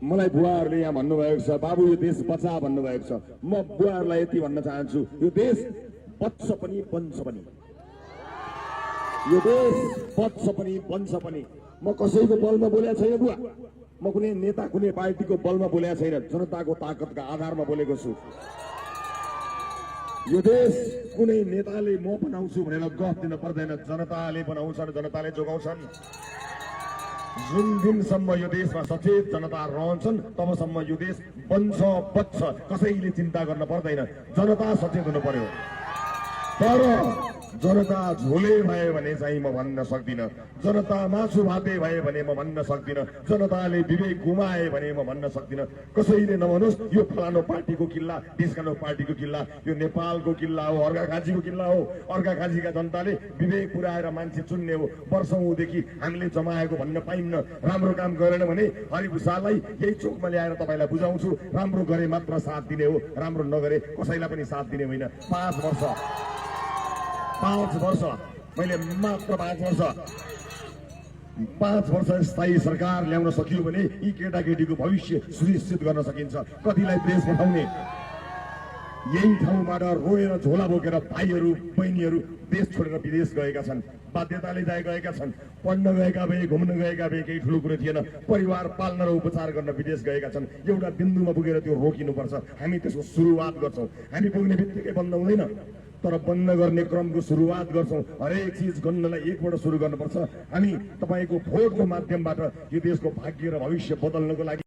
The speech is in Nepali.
मलाई बुवाहरूले यहाँ भन्नुभएको छ, बाबु यो देश बचा भन्नुभएको छ। म बुवाहरूलाई यति भन्न चाहन्छु, यो देश बच्छ पनि बन्छ पनि, यो देश बच्छ पनि बन्छ पनि। म कसैको बलमा बोलेको छैन बुवा, म कुनै नेता कुनै पार्टीको बलमा बोलेको छैन, जनताको ताकतका आधारमा बोलेको छु। यो देश कुनै नेताले म बनाउँछु भनेर गफ दिन पर्दैन, जनताले बनाउँछन्, जनताले जोगाउँछन्। जुन दिनसम्म यो देशमा सचेत जनता रहन्छन् तबसम्म यो देश बन्छ बच्छ, कसैले चिन्ता गर्न पर्दैन। जनता सचेत हुनु पर्यो। तर जनता झोले भयो भने चाहिँ म भन्न सक्दिनँ, जनता मासु भाते भयो भने म भन्न सक्दिनँ, जनताले विवेक गुमाए भने म भन्न सक्दिनँ। कसैले नभनोस् यो फलानो पार्टीको किल्ला, देशकानो पार्टीको किल्ला, यो नेपालको किल्ला हो, अर्घाखाँचीको किल्ला हो। अर्घाखाँचीका जनताले विवेक पुर्याएर मान्छे चुन्ने हो। वर्षौंदेखि हामीले जमाएको भन्न पाइन्न। राम्रो काम गरेन भने हरिभूषाललाई यही चोकमा ल्याएर तपाईँलाई बुझाउँछु, राम्रो गरे मात्र साथ दिने हो, राम्रो नगरे कसैलाई पनि साथ दिने होइन। 5 वर्ष मैले मात्र 5 वर्ष स्थायी सरकार ल्याउन सकियो भने यी केटाकेटीको भविष्य सुनिश्चित गर्न सकिन्छ। कतिलाई देश पठाउने, यही ठाउँबाट रोएर झोला बोकेर भाइहरू बहिनीहरू देश छोडेर विदेश गएका छन्, बाध्यताले गएका छन्, पढ्न गएका भए, घुम्न गएका भए, केही ठुलो कुरो थिएन, परिवार पाल्न र उपचार गर्न विदेश गएका छन्। एउटा बिन्दुमा पुगेर त्यो रोकिनुपर्छ। हामी त्यसको सुरुवात गर्छौँ, हामी पुग्ने बित्तिकै बन्द हुँदैन, तर बन्द गर्ने क्रमको सुरुवात गर्छौँ। हरेक चिज गर्नलाई एकबाट सुरु गर्नुपर्छ। हामी तपाईँको भोटको माध्यमबाट यो देशको भाग्य र भविष्य बदल्नको लागि